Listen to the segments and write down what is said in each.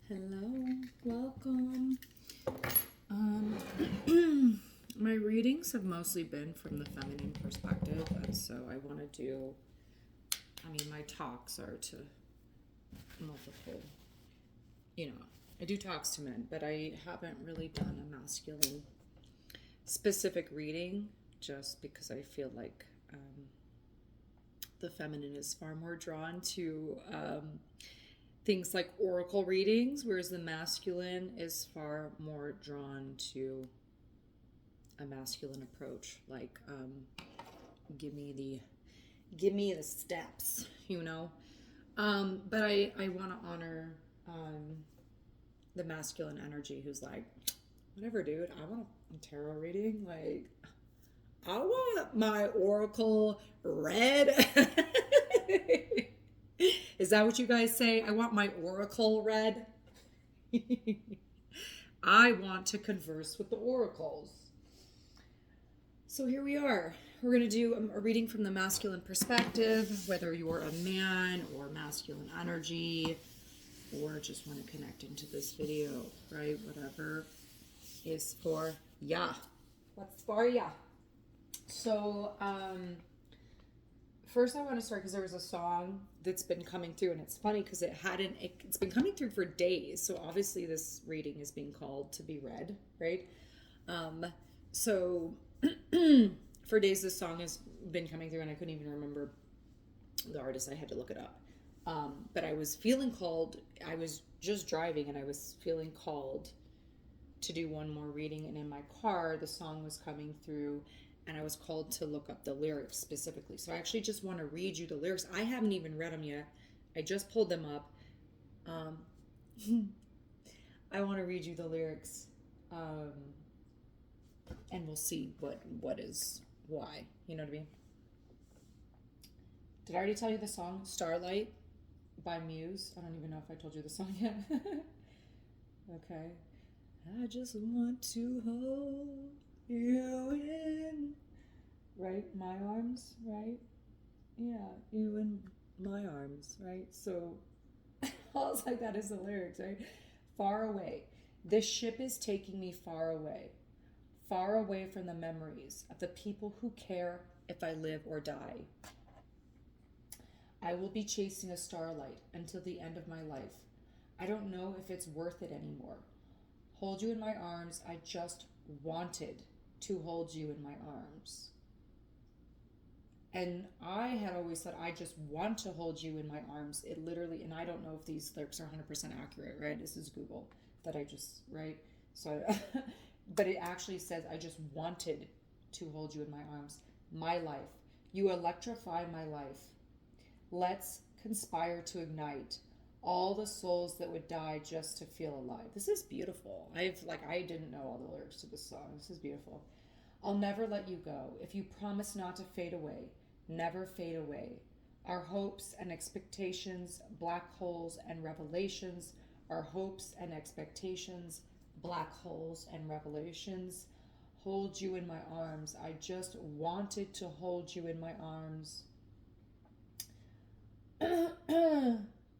Hello, welcome. Um, my readings have mostly been from the feminine perspective, and so I want to do, my talks are to multiple, I do talks to men, but I haven't really done a masculine specific reading just because I feel like the feminine is far more drawn to things like oracle readings, whereas the masculine is far more drawn to a masculine approach. Like, give me the steps, But I want to honor the masculine energy, who's like, whatever, dude. I want a tarot reading. Like, I want my oracle read. Is that what you guys say? I want my oracle read. I want to converse with the oracles. So here we are. We're going to do a reading from the masculine perspective, whether you're a man or masculine energy, or just want to connect into this video, right? Whatever is for ya. What's for ya? So, first I want to start because there was a song that's been coming through, and it's funny because it's been coming through for days. So obviously this reading is being called to be read, right? So for days this song has been coming through, and I couldn't even remember the artist. I had to look it up. But I was feeling called. I was just driving, and I was feeling called to do one more reading. And in my car, the song was coming through, and I was called to look up the lyrics specifically. So I actually just want to read you the lyrics. I haven't even read them yet. I just pulled them up. I want to read you the lyrics, and we'll see what is why. You know what I mean? Did I already tell you the song Starlight by Muse? I don't even know if I told you the song yet. Okay. I just want to hold you in, right? My arms, right? Yeah, you in my arms, right? So, all like that is the lyrics, right? Far away. This ship is taking me far away from the memories of the people who care if I live or die. I will be chasing a starlight until the end of my life. I don't know if it's worth it anymore. Hold you in my arms. I just wanted to hold you in my arms. And I had always said, I just want to hold you in my arms. It literally, and I don't know if these lyrics are 100% accurate, right? This is Google that I just, right? So, but it actually says, I just wanted to hold you in my arms. My life. You electrify my life. Let's conspire to ignite all the souls that would die just to feel alive. This is beautiful. I didn't know all the lyrics to this song. This is beautiful. I'll never let you go. If you promise not to fade away, never fade away. Our hopes and expectations, black holes and revelations. Our hopes and expectations, black holes and revelations. Hold you in my arms. I just wanted to hold you in my arms.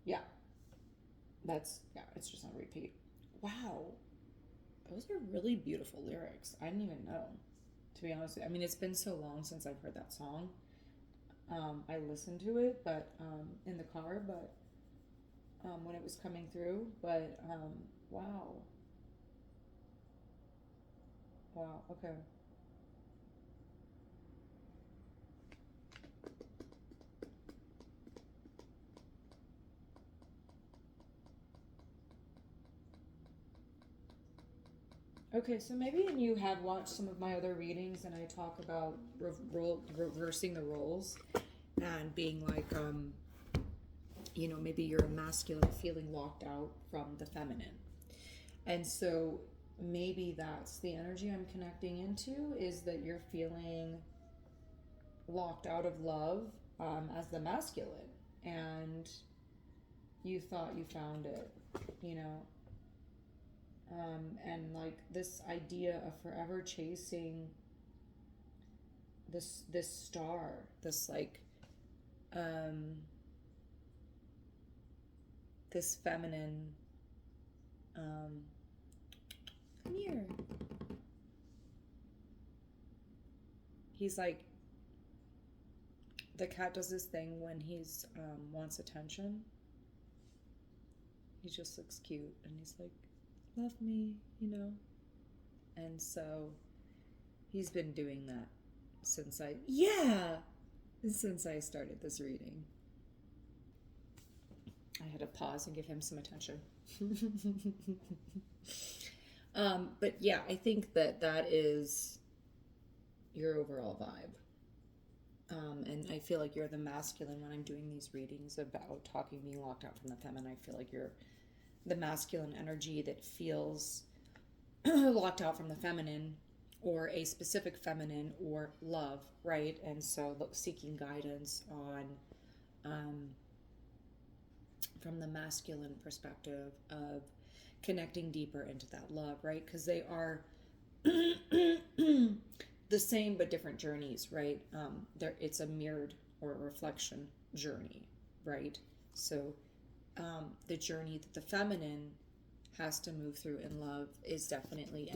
Yeah. It's just on repeat. Wow. Those are really beautiful lyrics. I didn't even know, to be honest with you. I mean, it's been so long since I've heard that song. I listened to it, but in the car, but when it was coming through. But wow. Wow, okay. Okay, so maybe you have watched some of my other readings, and I talk about reversing the roles and being like, maybe you're a masculine feeling locked out from the feminine. And so maybe that's the energy I'm connecting into, is that you're feeling locked out of love as the masculine, and you thought you found it, you know. And like this idea of forever chasing this star, this like this feminine Come here. He's like, the cat does this thing when he's wants attention. He just looks cute and he's like, love me, you know? And so he's been doing that since I started this reading. I had to pause and give him some attention. But yeah, I think that is your overall vibe. And I feel like you're the masculine when I'm doing these readings about talking being locked out from the feminine. I feel like you're the masculine energy that feels locked out from the feminine, or a specific feminine, or love, right? And so seeking guidance on from the masculine perspective of connecting deeper into that love, right? Because they are the same but different journeys, right? It's a mirrored or a reflection journey, right? So the journey that the feminine has to move through in love is definitely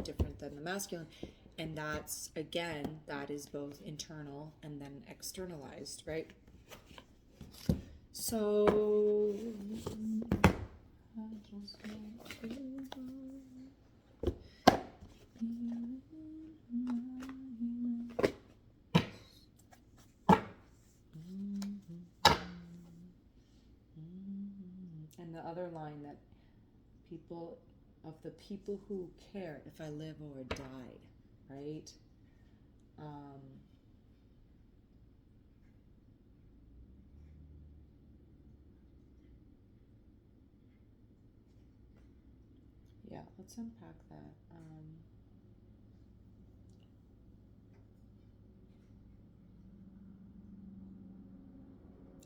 different than the masculine. And that's, again, that is both internal and then externalized, right? So and the other line that the people who care if I live or die, right? Yeah, let's unpack that.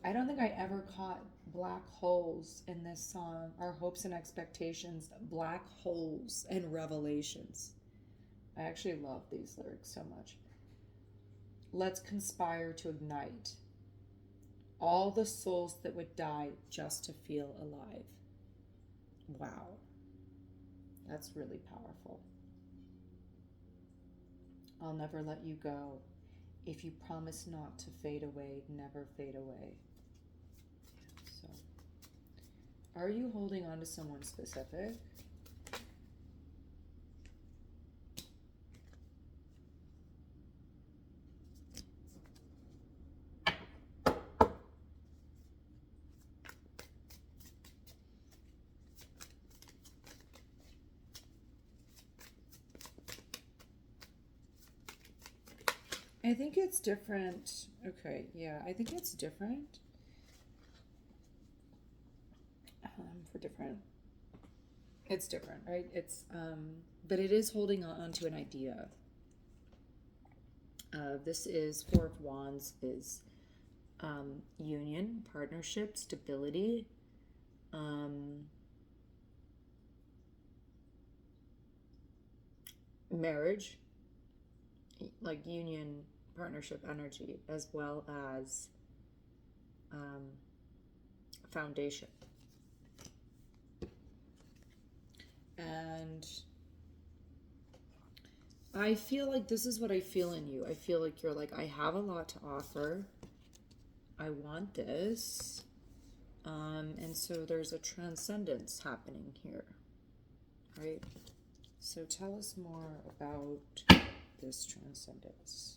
I don't think I ever caught black holes in this song. Our hopes and expectations, black holes and revelations. I actually love these lyrics so much. Let's conspire to ignite all the souls that would die just to feel alive. Wow. That's really powerful. I'll never let you go. If you promise not to fade away, never fade away. So, are you holding on to someone specific? I think it's different. Okay, yeah, I think it's different. For different. It's different, right? It's, but it is holding on to an idea. This is Four of Wands is union, partnership, stability, marriage, like union, partnership energy, as well as foundation. And I feel like this is what I feel in you. I feel like you're like, I have a lot to offer. I want this. And so there's a transcendence happening here, right? So tell us more about this transcendence.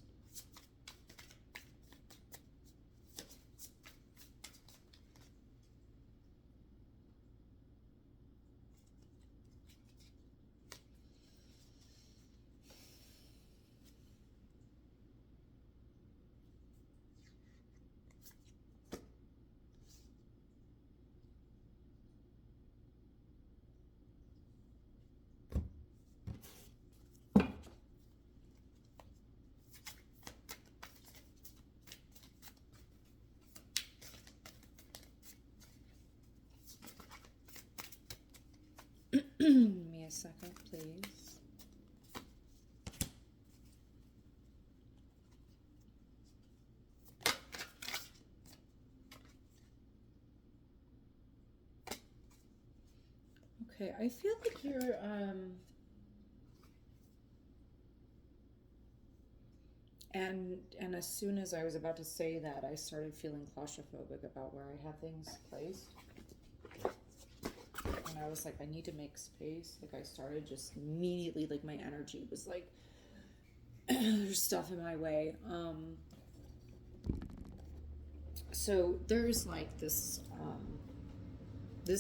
Give me a second, please. Okay, I feel like you're and as soon as I was about to say that, I started feeling claustrophobic about where I had things placed. And I was like, I need to make space. Like I started just immediately, like my energy was like there's stuff in my way. So there's like this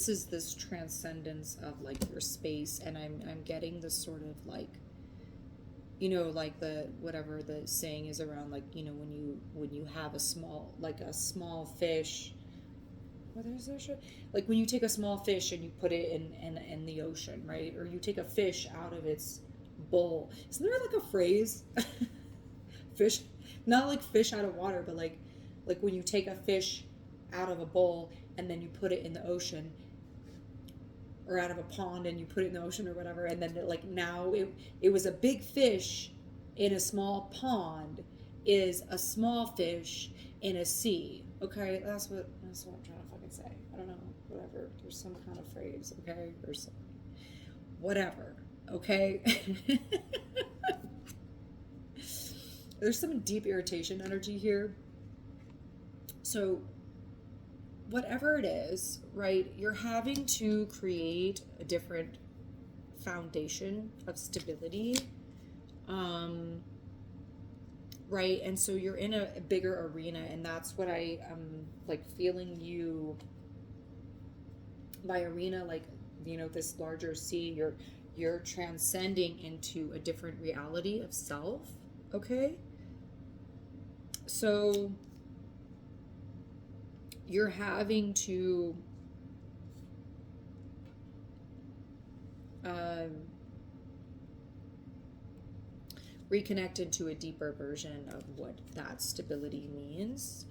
is this transcendence of like your space, and I'm getting this sort of like, you know, like the whatever the saying is around, like, you know, when you have a small fish, whether is there like when you take a small fish and you put it in the ocean, right? Or you take a fish out of its bowl. Isn't there like a phrase? Fish, not like fish out of water, but like when you take a fish out of a bowl and then you put it in the ocean, or out of a pond and you put it in the ocean or whatever, and then like now it was a big fish in a small pond is a small fish in a sea. Okay, that's what I'm trying to fucking say. I don't know, whatever. There's some kind of phrase, okay, or something. Whatever, okay. There's some deep irritation energy here. So whatever it is, right, you're having to create a different foundation of stability, right? And so you're in a bigger arena, and that's what I am like feeling you, by arena, like, you know, this larger sea, you're transcending into a different reality of self, okay? So you're having to reconnect into a deeper version of what that stability means,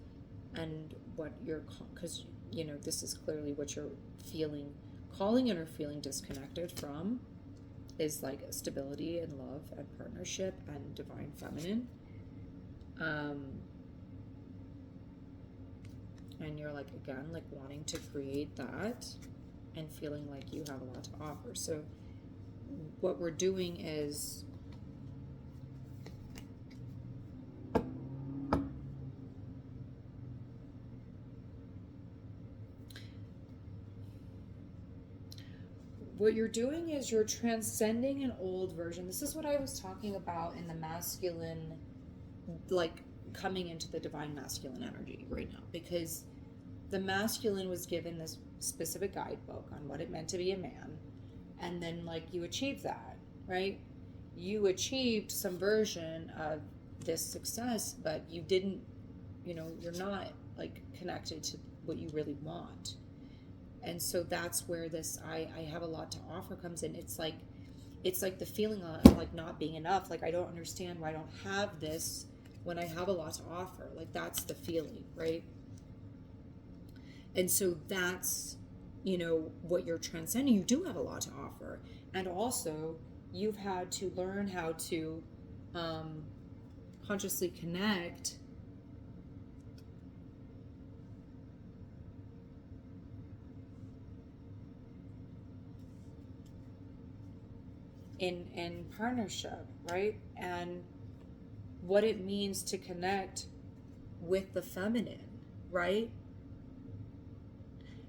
and what you're, because, you know, this is clearly what you're feeling, calling in or feeling disconnected from, is like stability and love and partnership and divine feminine. And you're like, again, like wanting to create that and feeling like you have a lot to offer. So what we're doing is you're transcending an old version. This is what I was talking about in the masculine, like coming into the divine masculine energy right now, because the masculine was given this specific guidebook on what it meant to be a man, and then like you achieved that, right? You achieved some version of this success, but you didn't, you know, you're not like connected to what you really want. And so that's where this I have a lot to offer comes in. It's like the feeling of like not being enough. Like, I don't understand why I don't have this when I have a lot to offer. Like, that's the feeling, right? And so that's, you know, what you're transcending. You do have a lot to offer. And also, you've had to learn how to consciously connect in partnership, right? And what it means to connect with the feminine, right?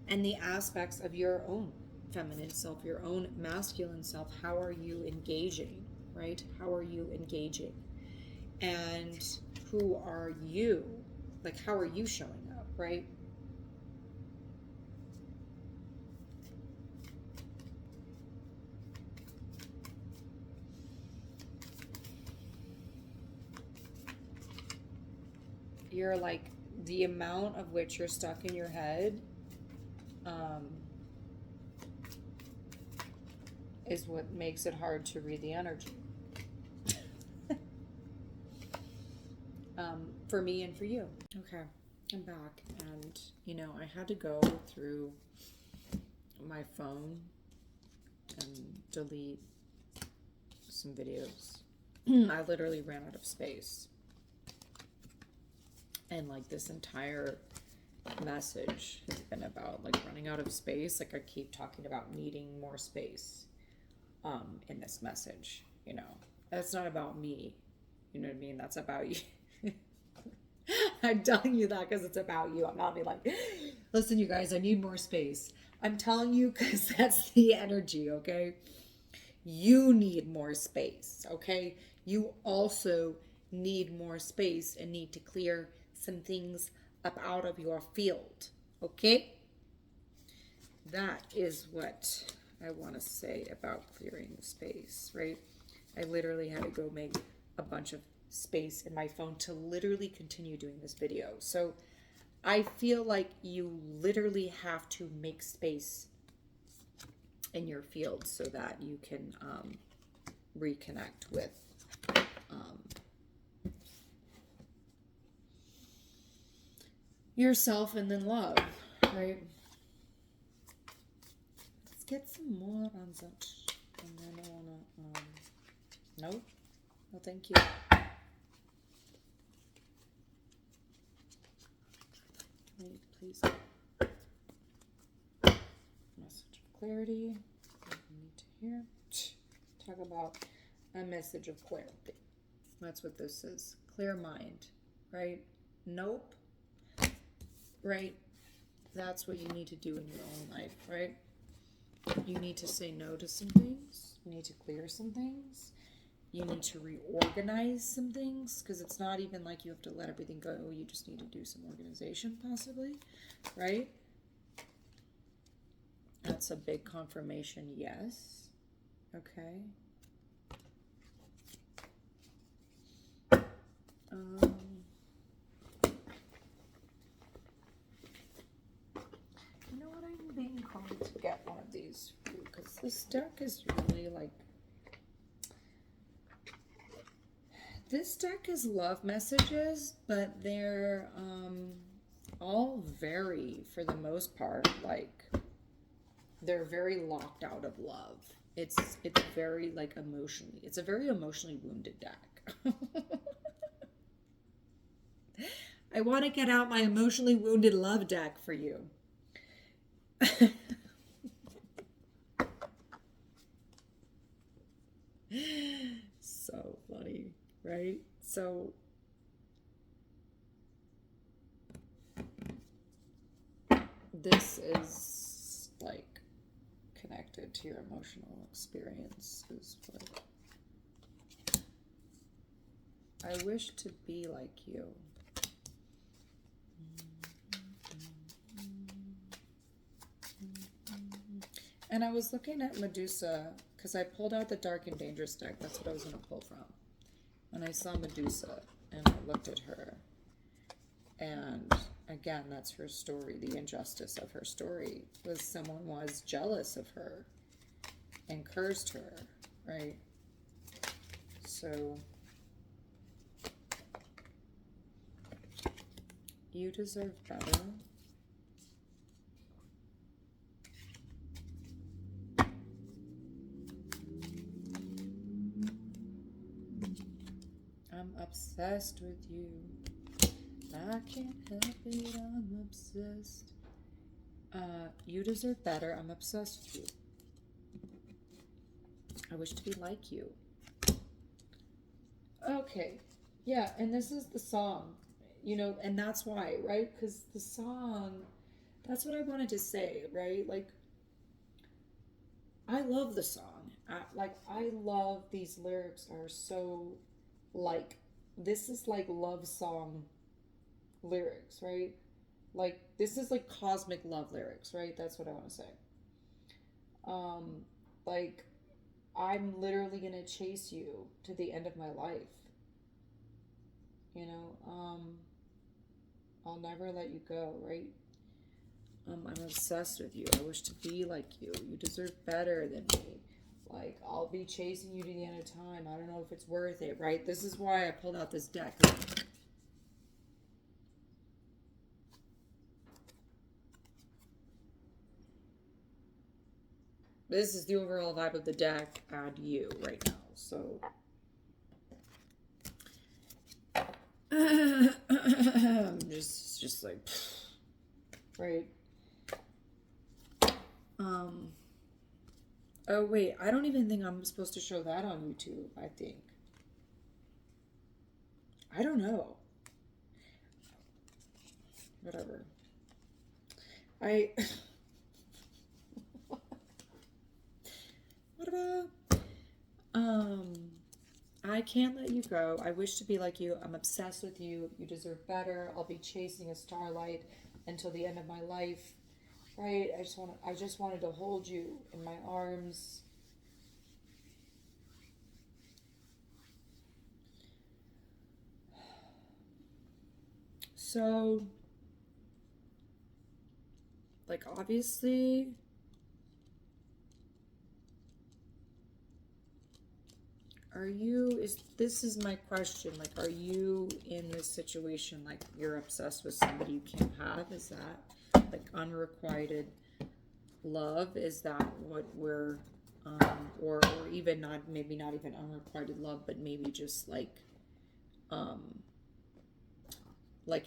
And the aspects of your own feminine self, your own masculine self. How are you engaging, right? How are you engaging? And who are you? Like, how are you showing up, right? You're like, the amount of which you're stuck in your head is what makes it hard to read the energy. For me and for you. Okay, I'm back, and you know, I had to go through my phone and delete some videos. I literally ran out of space. And like this entire message has been about, like running out of space. Like I keep talking about needing more space in this message, you know. That's not about me. You know what I mean? That's about you. I'm telling you that because it's about you. I'm not being like, listen, you guys, I need more space. I'm telling you because that's the energy, okay? You need more space, okay? You also need more space and need to clear some things up out of your field, okay? That is what I want to say about clearing space, right? I literally had to go make a bunch of space in my phone to literally continue doing this video. So I feel like you literally have to make space in your field so that you can reconnect with yourself and then love, right? Let's get some more on that. And then I wanna, no, no, thank you. Please. Message of clarity. What we need to hear. Talk about a message of clarity. That's what this is. Clear mind, right? Nope. Right? That's what you need to do in your own life, right? You need to say no to some things. You need to clear some things. You need to reorganize some things, because it's not even like you have to let everything go. You just need to do some organization, possibly, right? That's a big confirmation, yes. Okay. You know what? I'm being called to get one of these for you, because this deck is really like, this deck is love messages, but they're all very, for the most part, like they're very locked out of love. It's very like emotionally, it's a very emotionally wounded deck. I want to get out my emotionally wounded love deck for you. So funny, right? So this is like connected to your emotional experiences. I wish to be like you. And I was looking at Medusa, because I pulled out the Dark and Dangerous deck. That's what I was going to pull from. And I saw Medusa, and I looked at her. And again, that's her story. The injustice of her story was someone was jealous of her and cursed her, right? So you deserve better. I'm obsessed with you. I can't help it, I'm obsessed. You deserve better. I'm obsessed with you. I wish to be like you. Okay. Yeah, and this is the song. You know, and that's why, right? Because the song, that's what I wanted to say, right? Like, I love the song. I love these lyrics are so, like, this is like love song lyrics, right? Like, this is like cosmic love lyrics, right? That's what I want to say. Like, I'm literally gonna chase you to the end of my life. You know, I'll never let you go, right? I'm obsessed with you. I wish to be like you. You deserve better than me. Like, I'll be chasing you to the end of time. I don't know if it's worth it, right? This is why I pulled out this deck. This is the overall vibe of the deck and you right now. So just like, right? Oh wait, I don't even think I'm supposed to show that on YouTube, I think. I don't know. Whatever. I what about I can't let you go. I wish to be like you. I'm obsessed with you. You deserve better. I'll be chasing a starlight until the end of my life. Right? I just wanted to hold you in my arms. So like obviously this is my question, like are you in this situation like you're obsessed with somebody you can't have? Is that like unrequited love? Is that what we're or even not, maybe not even unrequited love, but maybe just like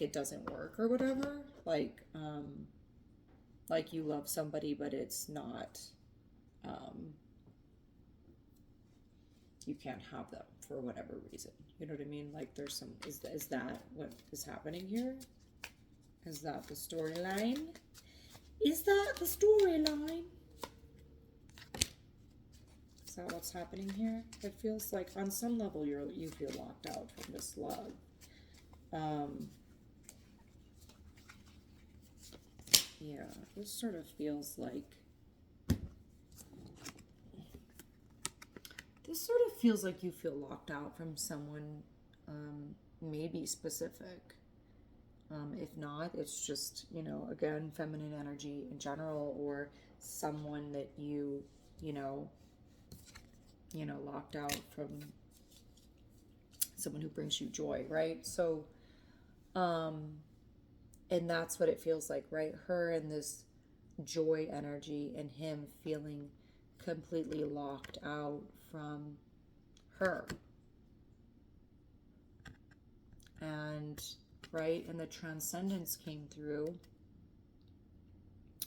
it doesn't work or whatever, like you love somebody but it's not um you can't have them for whatever reason. You know what I mean? Like there's some, is that what is happening here? Is that the storyline? Is that the storyline? Is that what's happening here? It feels like on some level you feel locked out from this love. Yeah, this sort of feels like you feel locked out from someone, maybe specific. If not, it's just, again, feminine energy in general, or someone that locked out from someone who brings you joy, right? So, and that's what it feels like, right? Her and this joy energy, and him feeling completely locked out from her. And right, and the transcendence came through,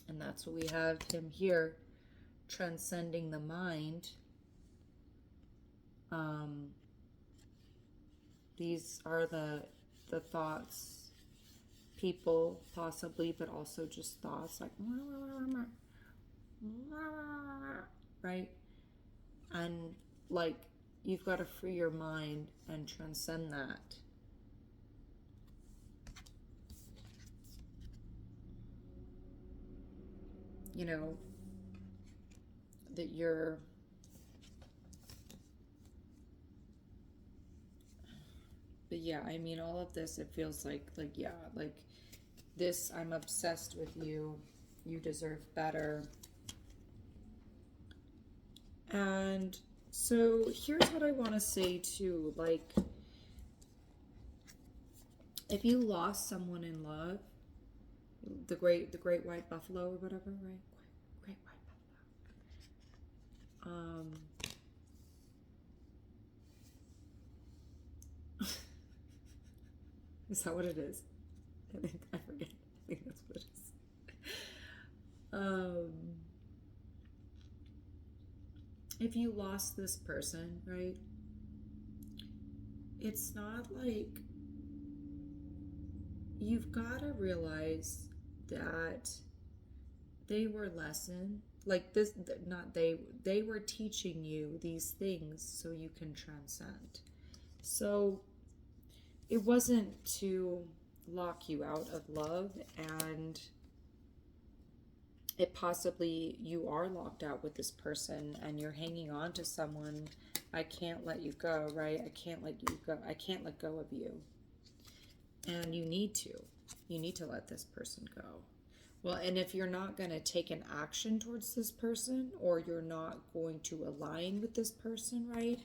and that's what we have him here, transcending the mind. These are the thoughts, people possibly, but also just thoughts like right? And like you've got to free your mind and transcend that. That you're but yeah, I mean, all of this, it feels like yeah, like this, I'm obsessed with you, you deserve better. And so here's what I want to say too, like if you lost someone in love, the great white buffalo or whatever, right? Great white buffalo. Is that what it is? I forget. I think that's what it is. If you lost this person, right? It's not like, you've got to realize that they were lesson, like this, not they were teaching you these things so you can transcend. So it wasn't to lock you out of love, and it possibly, you are locked out with this person and you're hanging on to someone. I can't let you go, right? I can't let you go. I can't let go of you. And you need to let this person go. Well, and if you're not going to take an action towards this person, or you're not going to align with this person, right?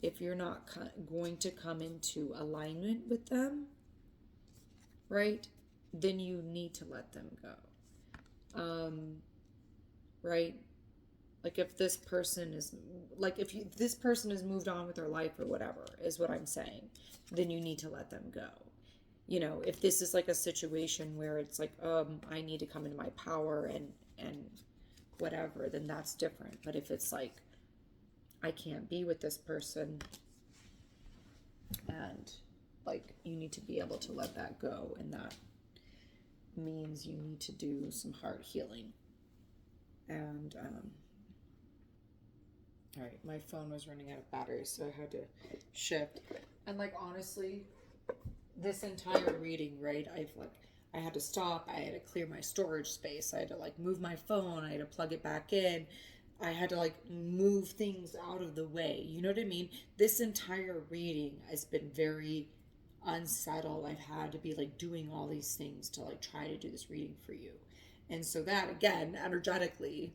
If you're not going to come into alignment with them, right? Then you need to let them go. Right? Like if this person is, like if this person has moved on with their life or whatever, is what I'm saying, then you need to let them go. if this is like a situation where it's like, I need to come into my power and whatever, then that's different. But if it's like, I can't be with this person, and like, you need to be able to let that go, and that means you need to do some heart healing. And all right, my phone was running out of battery, so I had to shift. And like, honestly, this entire reading, right, I had to stop, I had to clear my storage space, I had to like move my phone, I had to plug it back in, I had to like move things out of the way. You know what I mean? This entire reading has been very unsettled. I've had to be like doing all these things to like try to do this reading for you. And so that, again, energetically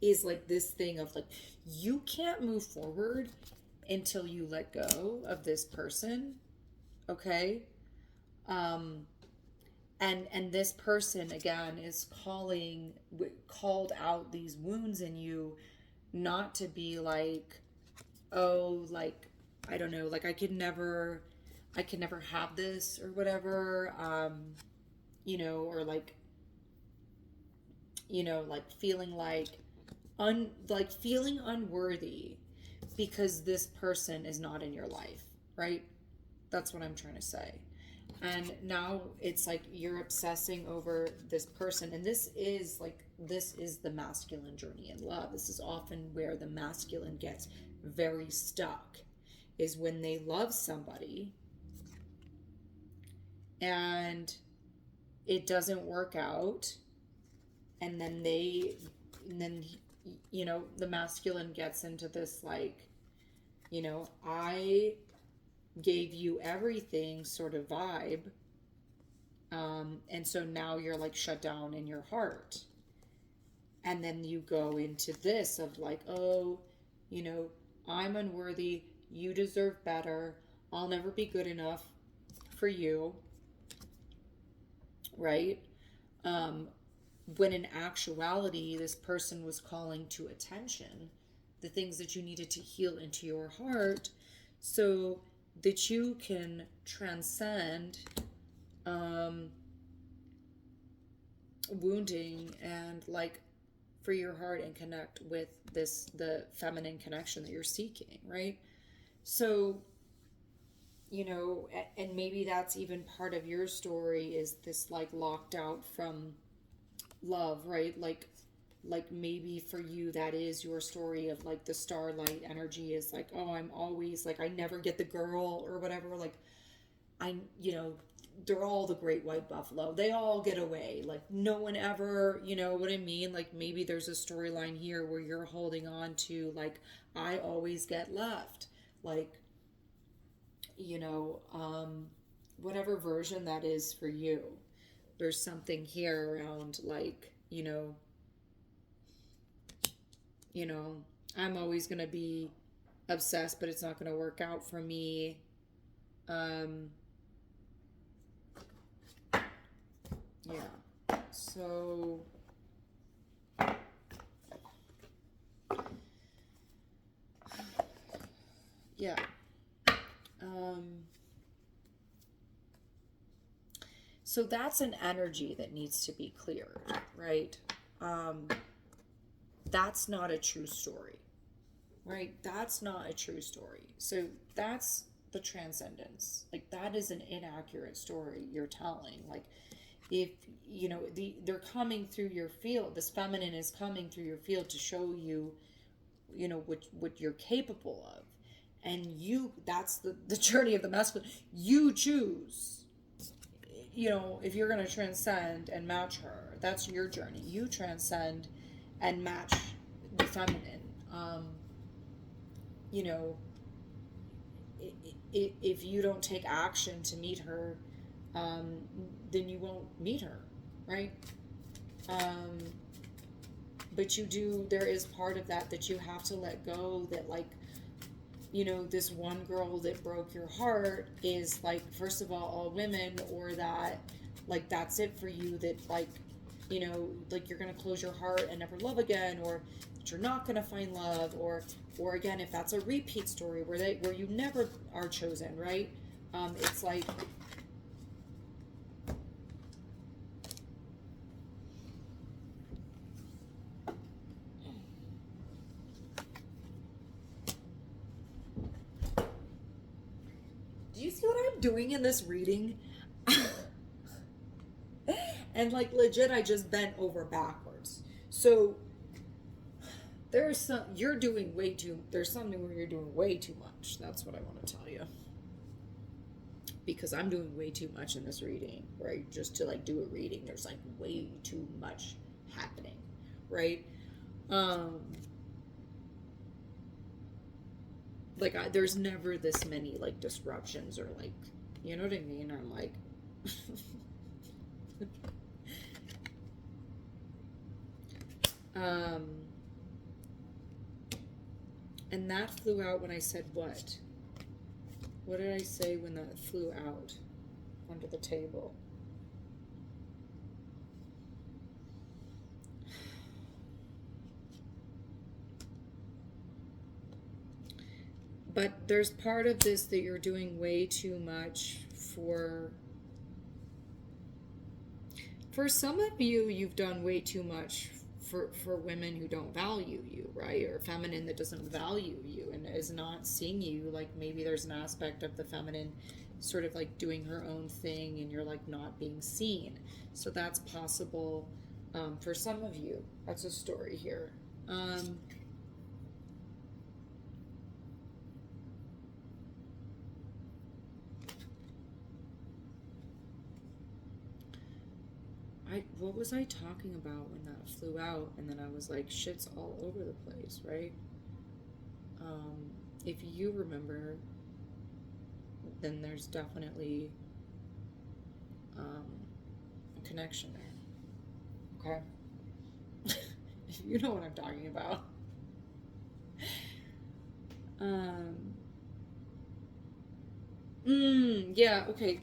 is like this thing of like, you can't move forward until you let go of this person. Okay? And this person, again, is called out these wounds in you, not to be like, oh, like, I don't know, like I could never have this or whatever, or like, like feeling feeling unworthy because this person is not in your life, right? That's what I'm trying to say. And now it's like you're obsessing over this person, and this is the masculine journey in love. This is often where the masculine gets very stuck, is when they love somebody and it doesn't work out, and then the masculine gets into this like, I gave you everything sort of vibe, and so now you're like shut down in your heart, and then you go into this of like, oh, I'm unworthy, you deserve better, I'll never be good enough for you, right? When in actuality, this person was calling to attention the things that you needed to heal into your heart, so that you can transcend wounding and like free your heart and connect with the feminine connection that you're seeking, right? So, and maybe that's even part of your story, is this like locked out from love, right? Like maybe for you that is your story of like the starlight energy, is like, oh, I'm always like, I never get the girl or whatever, like they're all the great white buffalo, they all get away, like no one ever, what I mean? Like maybe there's a storyline here where you're holding on to like, I always get left, like, whatever version that is for you. There's something here around like, I'm always going to be obsessed, but it's not going to work out for me. Yeah. So yeah. So that's an energy that needs to be cleared, right? That's not a true story, right? That's not a true story. So that's the transcendence. Like that is an inaccurate story you're telling. Like if, they're coming through your field, this feminine is coming through your field to show you, what you're capable of. And that's the journey of the masculine. You choose, if you're going to transcend and match her, that's your journey. You transcend and match the feminine. If you don't take action to meet her, then you won't meet her, right? But there is part of that you have to let go, that like, this one girl that broke your heart is like, first of all women, or that like, that's it for you, that like, you know, like you're going to close your heart and never love again, or that you're not going to find love, or again, if that's a repeat story where you never are chosen, right? It's like, do you see what I'm doing in this reading? And like legit, I just bent over backwards. So there's something where you're doing way too much. That's what I want to tell you. Because I'm doing way too much in this reading, right? Just to like do a reading, there's like way too much happening, right? Like there's never this many like disruptions or like, you know what I mean? I'm like, and that flew out when I said what? What did I say when that flew out onto the table? But there's part of this that you're doing way too much for some of you. You've done way too much for women who don't value you, right? Or feminine that doesn't value you and is not seeing you. Like maybe there's an aspect of the feminine sort of like doing her own thing and you're like not being seen. So that's possible for some of you. That's a story here. What was I talking about when that flew out? And then I was like, shit's all over the place, right? If you remember, then there's definitely a connection there. Okay? You know what I'm talking about. Yeah, okay.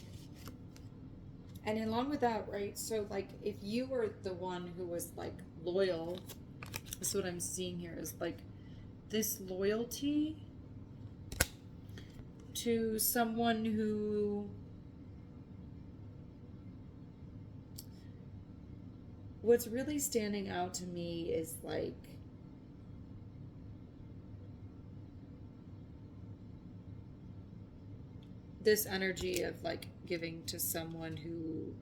And along with that, right, so like if you were the one who was like loyal, that's what I'm seeing here is like this loyalty to someone who what's really standing out to me is like this energy of like giving to someone who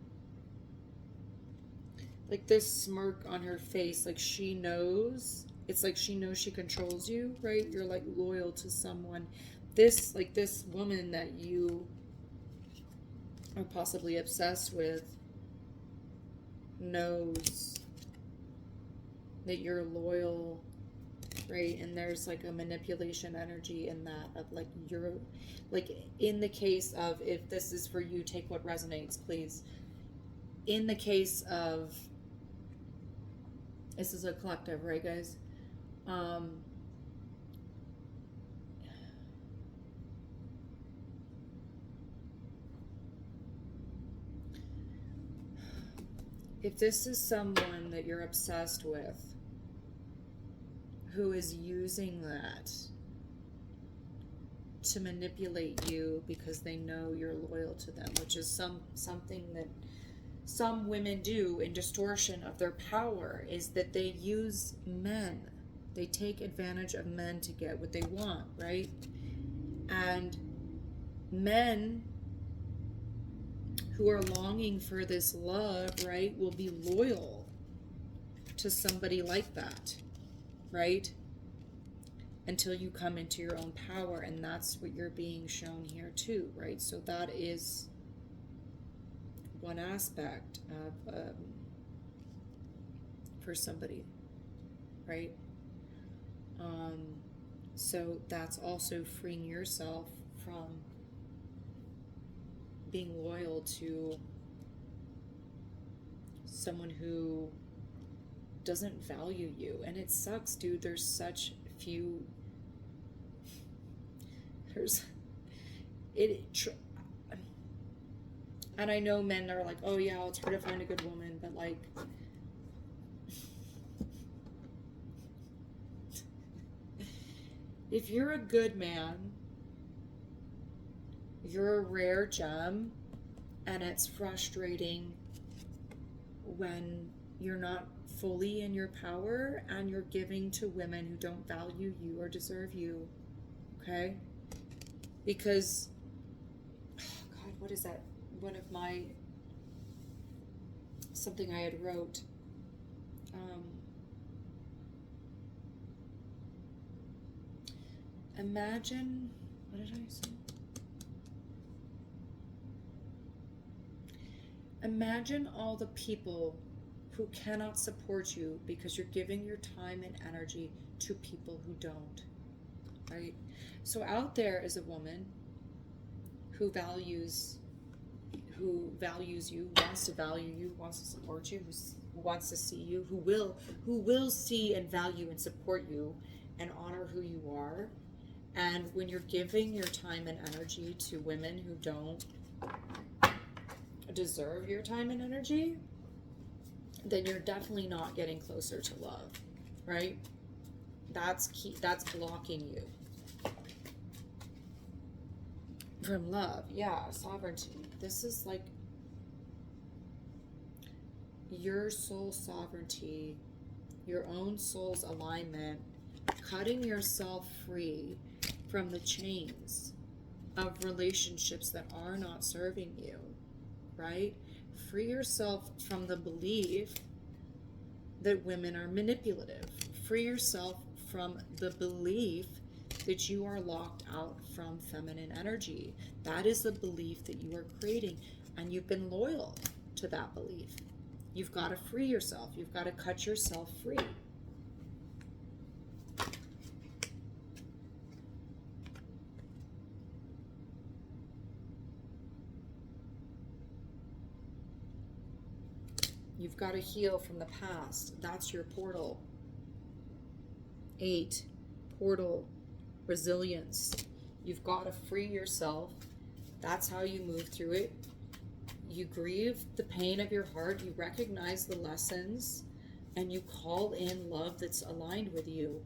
like this smirk on her face, like she knows, it's like she knows she controls you, right? You're like loyal to someone. This like this woman that you are possibly obsessed with knows that you're loyal, right? And there's like a manipulation energy in that of like you're like in the case of, if this is for you, take what resonates, please. In the case of, this is a collective, right, guys? If this is someone that you're obsessed with who is using that to manipulate you because they know you're loyal to them, which is something that some women do in distortion of their power, is that they use men. They take advantage of men to get what they want, right? And men who are longing for this love, right, will be loyal to somebody like that, right? Until you come into your own power, and that's what you're being shown here too, right? So that is one aspect of for somebody, right? So that's also freeing yourself from being loyal to someone who doesn't value you. And it sucks, dude. There's such few, and I know men are like, oh yeah, it's hard to find a good woman, but like If you're a good man, you're a rare gem, and it's frustrating when you're not fully in your power and you're giving to women who don't value you or deserve you. Okay? Because, oh God, what is that? One of my, something I had wrote. Imagine, what did I say? Imagine all the people who cannot support you because you're giving your time and energy to people who don't, right? So out there is a woman who values you, wants to value you, wants to support you, who wants to see you, who will see and value and support you and honor who you are. And when you're giving your time and energy to women who don't deserve your time and energy, then you're definitely not getting closer to love, right? That's key. That's blocking you from love. Yeah, sovereignty. This is like your soul sovereignty, your own soul's alignment, cutting yourself free from the chains of relationships that are not serving you, right? Free yourself from the belief that women are manipulative. Free yourself from the belief that you are locked out from feminine energy. That is the belief that you are creating, and you've been loyal to that belief. You've got to free yourself. You've got to cut yourself free. You've got to heal from the past. That's your portal. 8, portal, resilience. You've got to free yourself. That's how you move through it. You grieve the pain of your heart. You recognize the lessons, and you call in love that's aligned with you.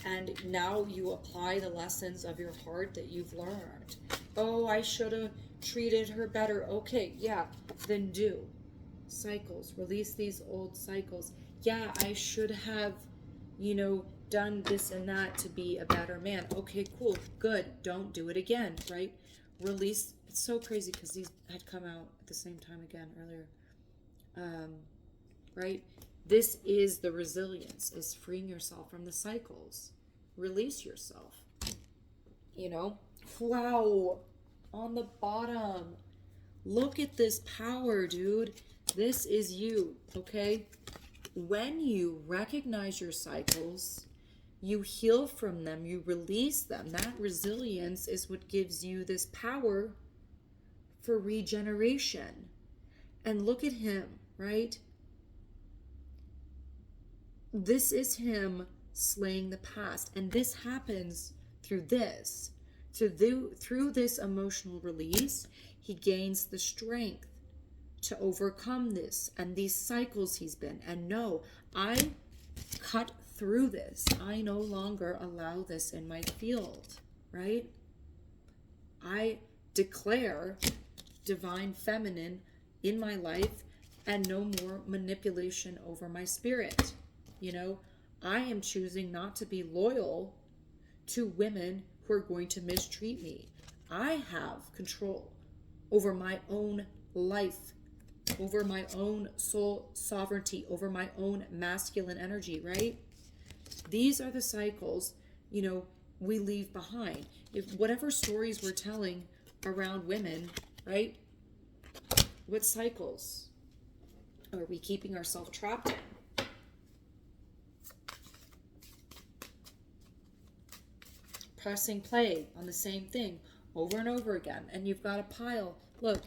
And now you apply the lessons of your heart that you've learned. Oh, I should have treated her better. Okay, yeah, then do. Cycles, release these old cycles. Yeah, I should have, done this and that to be a better man. Okay, cool, good. Don't do it again, right? Release. It's so crazy because these had come out at the same time again earlier. Right? This is the resilience, is freeing yourself from the cycles. Release yourself. Wow. On the bottom. Look at this power, dude. This is you, okay? When you recognize your cycles, you heal from them, you release them. That resilience is what gives you this power for regeneration. And look at him, right? This is him slaying the past. And this happens through this. So through this emotional release, he gains the strength to overcome this and these cycles he's been. And no, I cut through this. I no longer allow this in my field, right? I declare divine feminine in my life and no more manipulation over my spirit. I am choosing not to be loyal to women who are going to mistreat me. I have control over my own life, over my own soul sovereignty, over my own masculine energy, right? These are the cycles, we leave behind. If whatever stories we're telling around women, right? What cycles are we keeping ourselves trapped in? Pressing play on the same thing over and over again, and you've got a pile. Look,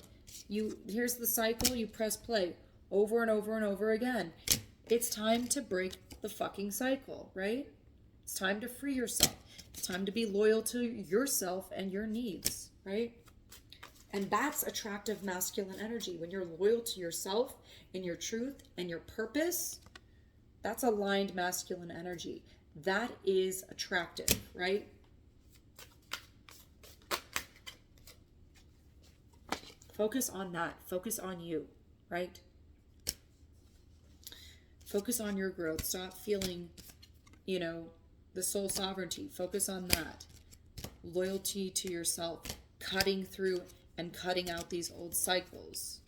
here's the cycle. You press play over and over and over again. It's time to break the fucking cycle, right? It's time to free yourself. It's time to be loyal to yourself and your needs, right? And that's attractive masculine energy. When you're loyal to yourself and your truth and your purpose, that's aligned masculine energy. That is attractive, right? Focus on that. Focus on you, right? Focus on your growth. Stop feeling, the soul sovereignty. Focus on that. Loyalty to yourself. Cutting through and cutting out these old cycles.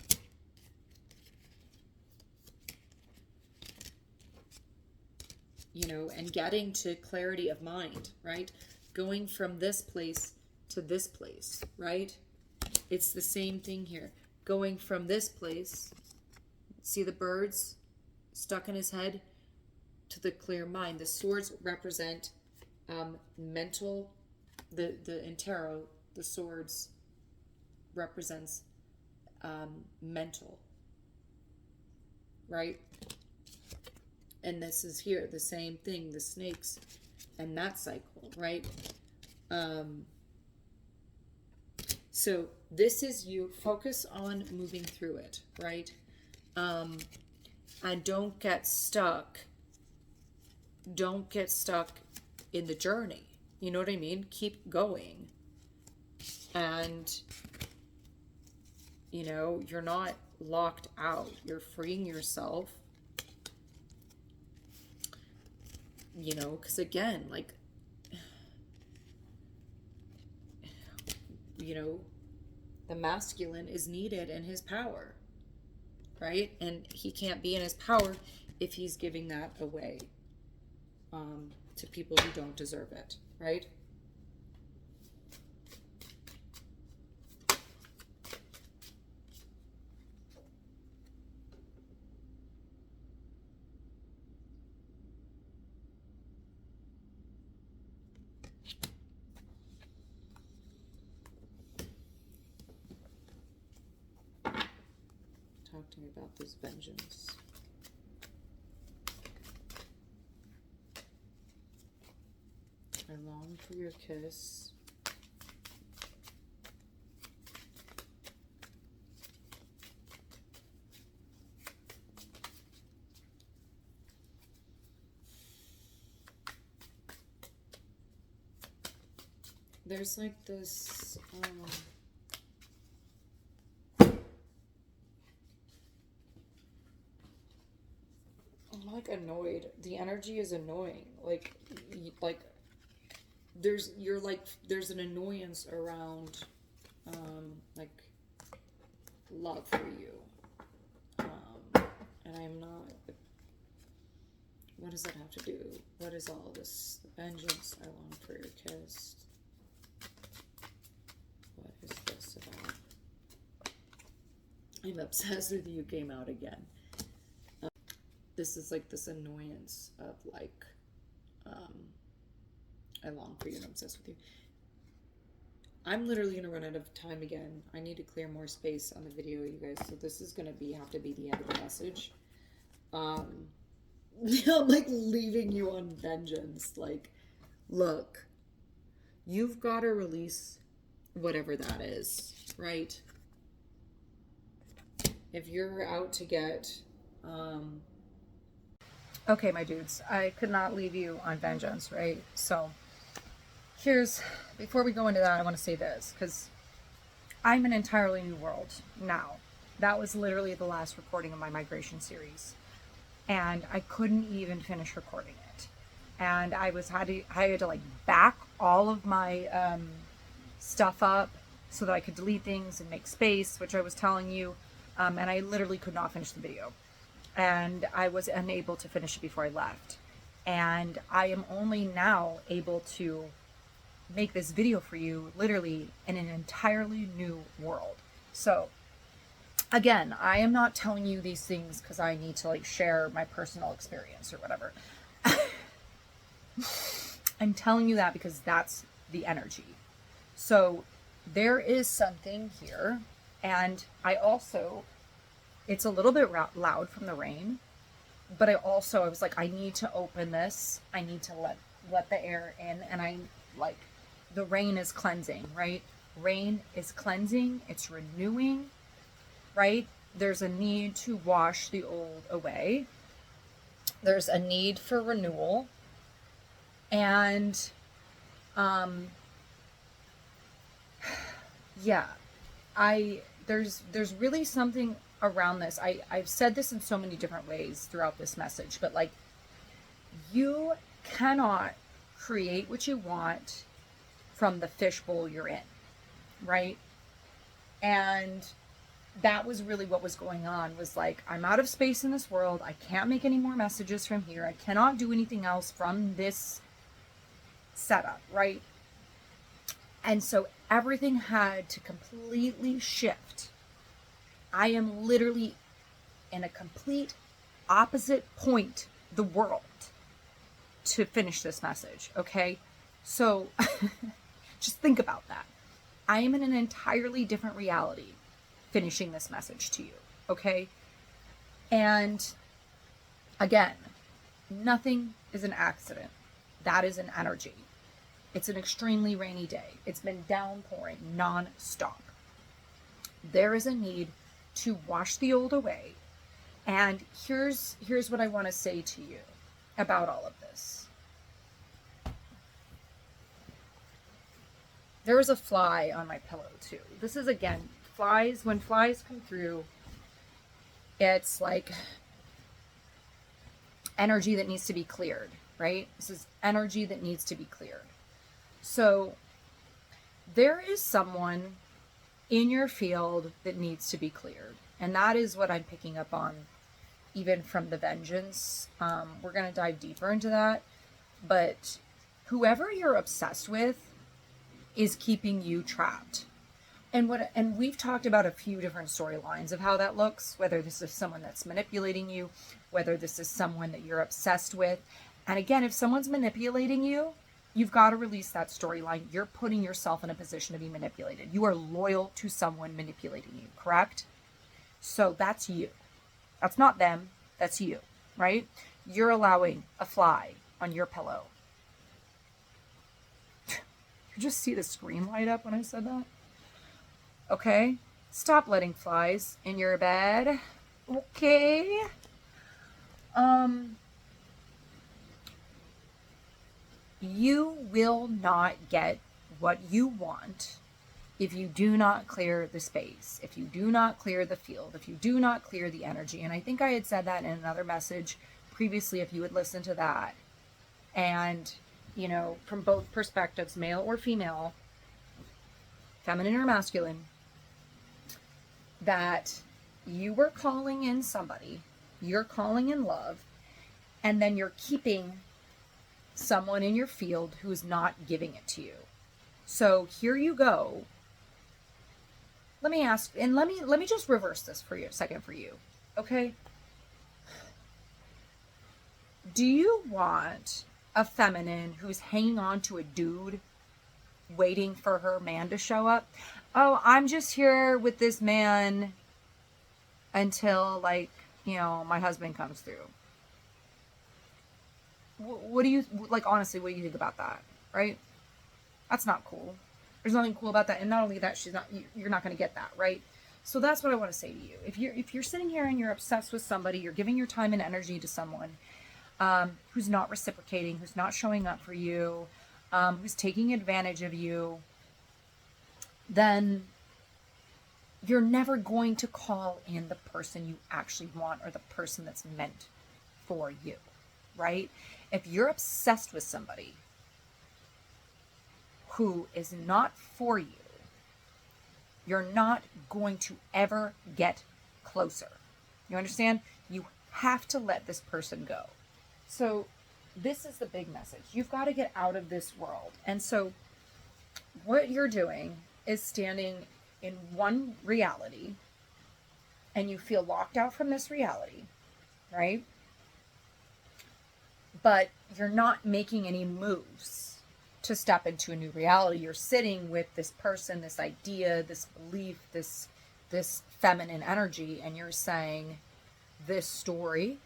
And getting to clarity of mind, right? Going from this place to this place, right? It's the same thing here. Going from this place, see the birds stuck in his head, to the clear mind. The swords represent mental, in tarot, the swords represents mental, right? And this is here, the same thing, the snakes and that cycle, right? So this is you. Focus on moving through it, right? And don't get stuck. Don't get stuck in the journey. You know what I mean? Keep going. And, you're not locked out. You're freeing yourself. Because again, the masculine is needed in his power, right? And he can't be in his power if he's giving that away to people who don't deserve it, right? Talk to me about this vengeance. I long for your kiss. There's this, I'm annoyed. The energy is annoying. There's an annoyance around, love for you. And I'm not, what does that have to do? What is all this? Vengeance, I long for your kiss. What is this about? I'm obsessed with you came out again. This is this annoyance of I long for you and I'm obsessed with you. I'm literally gonna run out of time again. I need to clear more space on the video, you guys. So this is gonna have to be the end of the message. I'm leaving you on vengeance. Look, you've got to release whatever that is, right? If you're out to get okay, my dudes, I could not leave you on vengeance, right? So before we go into that, I want to say this, because I'm an entirely new world now. That was literally the last recording of my migration series. And I couldn't even finish recording it. And I had to back all of my stuff up so that I could delete things and make space, which I was telling you. And I literally could not finish the video. And I was unable to finish it before I left. And I am only now able to make this video for you literally in an entirely new world. So again, I am not telling you these things because I need to share my personal experience or whatever. I'm telling you that because that's the energy. So there is something here. And I also, it's a little bit loud from the rain, but I was I need to open this. I need to let the air in. And the rain is cleansing, right? Rain is cleansing. It's renewing, right? There's a need to wash the old away. There's a need for renewal. And, yeah, there's really something around this. I've said this in so many different ways throughout this message, but like, you cannot create what you want from the fishbowl you're in, right? And that was really what was going on, was like, I'm out of space in this world. I can't make any more messages from here. I cannot do anything else from this setup, right? And so everything had to completely shift. I am literally in a complete opposite point the world to finish this message, okay? So just think about that. I am in an entirely different reality finishing this message to you, okay? And again, nothing is an accident. That is an energy. It's an extremely rainy day. It's been downpouring non-stop. There is a need to wash the old away. And here's what I want to say to you about all of this. There is a fly on my pillow too. This is, again, flies. When flies come through, it's like energy that needs to be cleared, right? This is energy that needs to be cleared. So there is someone in your field that needs to be cleared. And that is what I'm picking up on, even from the vengeance. We're going to dive deeper into that. But whoever you're obsessed with is keeping you trapped. And we've talked about a few different storylines of how that looks, whether this is someone that's manipulating you, whether this is someone that you're obsessed with. And again, if someone's manipulating you, you've got to release that storyline. You're putting yourself in a position to be manipulated. You are loyal to someone manipulating you, correct? So that's you. That's not them. That's you, right? You're allowing a fly on your pillow. You just see the screen light up when I said that? Okay? Stop letting flies in your bed. Okay? You will not get what you want if you do not clear the space, if you do not clear the field, if you do not clear the energy. And I think I had said that in another message previously, if you would listen to that. And, you know, from both perspectives, male or female, feminine or masculine, that you were calling in somebody, you're calling in love, and then you're keeping someone in your field who is not giving it to you. So here you go. Let me ask, and let me just reverse this for you a second for you. Okay? Do you want a feminine who's hanging on to a dude waiting for her man to show up? Oh, I'm just here with this man until, like, you know, my husband comes through. What do you, like, honestly, what do you think about that, right? That's not cool. There's nothing cool about that. And not only that, you're not going to get that, right? So that's what I want to say to you. If you're sitting here and you're obsessed with somebody, you're giving your time and energy to someone who's not reciprocating, who's not showing up for you, who's taking advantage of you, then you're never going to call in the person you actually want, or the person that's meant for you, right? If you're obsessed with somebody who is not for you, you're not going to ever get closer. You understand? You have to let this person go. So this is the big message. You've got to get out of this world. And so what you're doing is standing in one reality, and you feel locked out from this reality, right? But you're not making any moves to step into a new reality. You're sitting with this person, this idea, this belief, this feminine energy, and you're saying this story,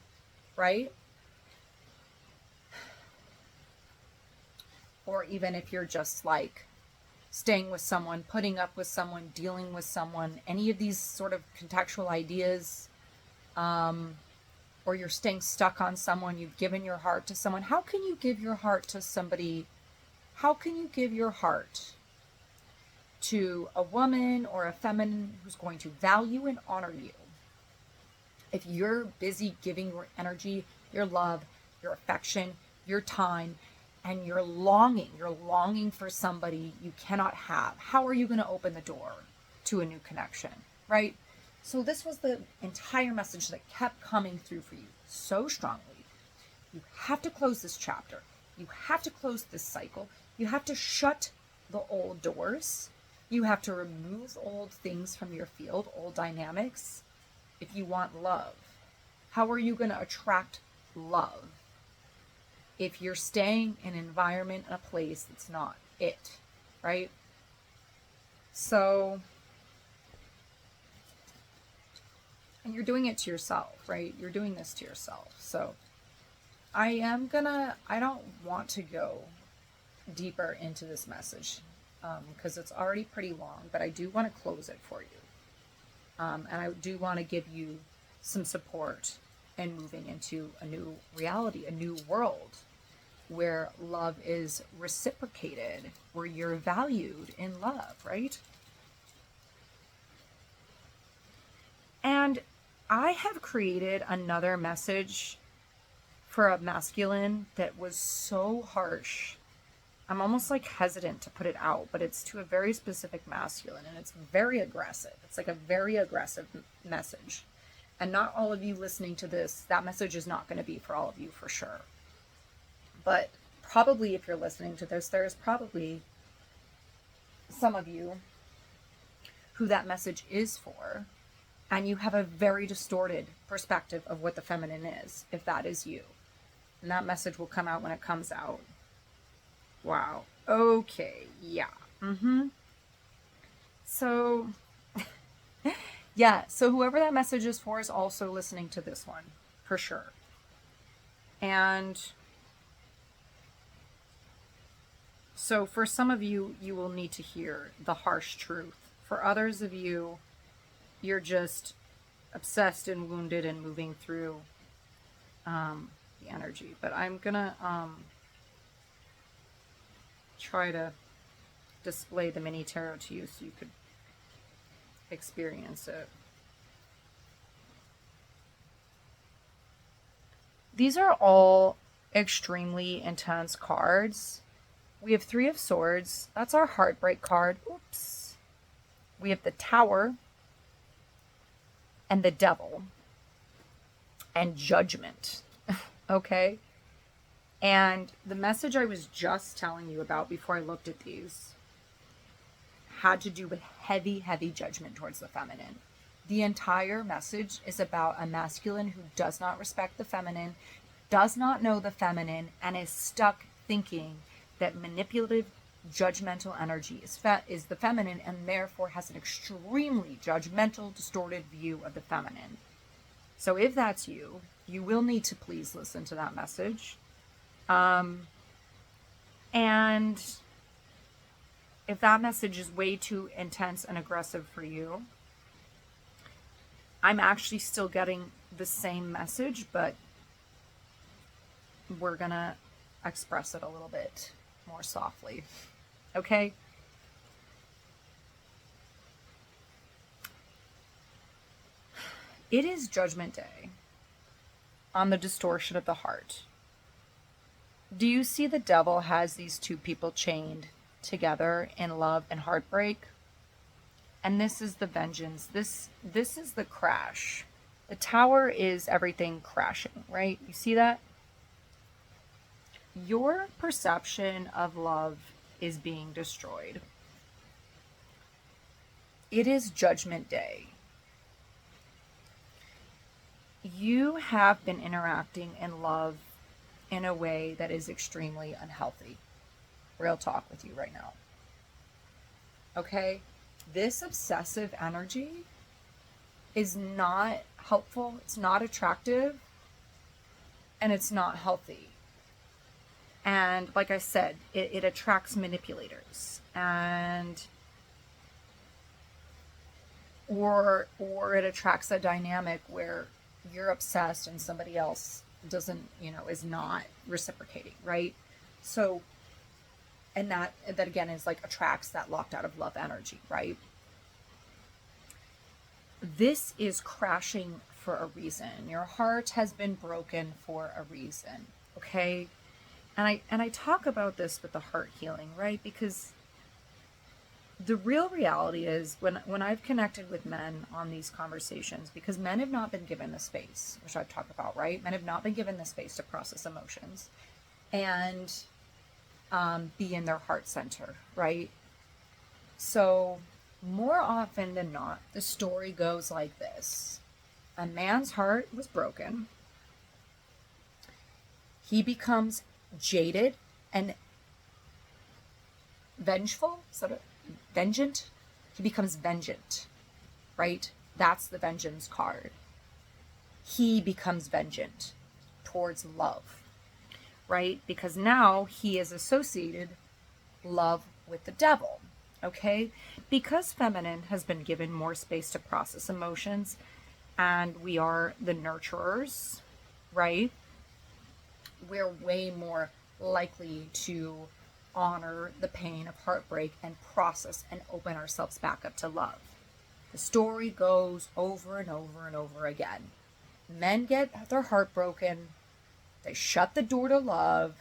right? Or even if you're just like staying with someone, putting up with someone, dealing with someone, any of these sort of contextual ideas, or you're staying stuck on someone, you've given your heart to someone. How can you give your heart to somebody? How can you give your heart to a woman or a feminine who's going to value and honor you, if you're busy giving your energy, your love, your affection, your time, and you're longing for somebody you cannot have, how are you going to open the door to a new connection, right? So this was the entire message that kept coming through for you so strongly. You have to close this chapter. You have to close this cycle. You have to shut the old doors. You have to remove old things from your field, old dynamics, if you want love. How are you going to attract love if you're staying in an environment, in a place that's not it, right? So, and you're doing it to yourself, right? You're doing this to yourself. So I don't want to go deeper into this message because it's already pretty long, but I do want to close it for you. And I do want to give you some support in moving into a new reality, a new world where love is reciprocated, where you're valued in love, right? And I have created another message for a masculine that was so harsh. I'm almost like hesitant to put it out, but it's to a very specific masculine and it's very aggressive. It's like a very aggressive message. And not all of you listening to this, that message is not going to be for all of you for sure. But probably if you're listening to this, there's probably some of you who that message is for, and you have a very distorted perspective of what the feminine is, if that is you. And that message will come out when it comes out. Wow. Okay. Yeah. So, yeah. So whoever that message is for is also listening to this one, for sure. And so for some of you, you will need to hear the harsh truth. For others of you, you're just obsessed and wounded and moving through the energy. But I'm gonna try to display the mini tarot to you so you could experience it. These are all extremely intense cards. We have 3 of Swords. That's our heartbreak card. Oops. We have the Tower and the Devil and Judgment. Okay? And the message I was just telling you about before I looked at these had to do with heavy, heavy judgment towards the feminine. The entire message is about a masculine who does not respect the feminine, does not know the feminine, and is stuck thinking that manipulative, judgmental energy is the feminine, and therefore has an extremely judgmental, distorted view of the feminine. So if that's you, you will need to please listen to that message. And if that message is way too intense and aggressive for you, I'm actually still getting the same message, but we're gonna express it a little bit more softly. Okay? It is Judgment Day on the distortion of the heart. Do you see the devil has these 2 people chained together in love and heartbreak? And this is the vengeance. This is the crash. The Tower is everything crashing, right? You see that? Your perception of love is being destroyed. It is Judgment Day. You have been interacting in love in a way that is extremely unhealthy. Real talk with you right now. Okay? This obsessive energy is not helpful, it's not attractive, and it's not healthy. And like I said, it attracts manipulators, and or it attracts a dynamic where you're obsessed and somebody else doesn't, is not reciprocating, right? So And that again is like attracts that locked out of love energy, right? This is crashing for a reason. Your heart has been broken for a reason, okay? And I talk about this with the heart healing, right? Because the real reality is when I've connected with men on these conversations, because men have not been given the space, which I've talked about, right? Men have not been given the space to process emotions and be in their heart center, right? So more often than not, the story goes like this. A man's heart was broken. He becomes jaded and vengeful, sort of vengeant. He becomes vengeant, right? That's the vengeance card. He becomes vengeant towards love, right? Because now he is associated love with the devil, okay? Because feminine has been given more space to process emotions and we are the nurturers, right? We're way more likely to honor the pain of heartbreak and process and open ourselves back up to love. The story goes over and over and over again. Men get their heart broken, they shut the door to love,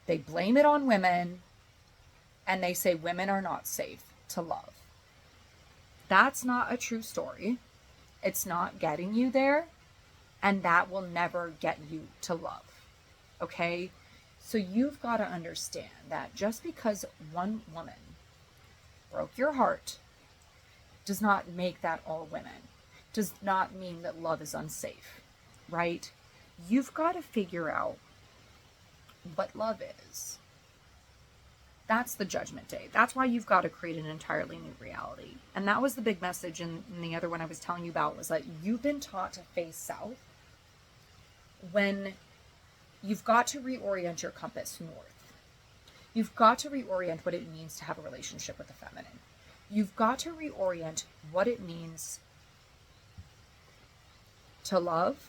they blame it on women, and they say women are not safe to love. That's not a true story. It's not getting you there, and that will never get you to love. Okay? So you've got to understand that just because one woman broke your heart does not make that all women. Does not mean that love is unsafe, right? You've got to figure out what love is. That's the judgment day. That's why you've got to create an entirely new reality. And that was the big message in the other one I was telling you about, was that you've been taught to face south when you've got to reorient your compass north. You've got to reorient what it means to have a relationship with the feminine. You've got to reorient what it means to love.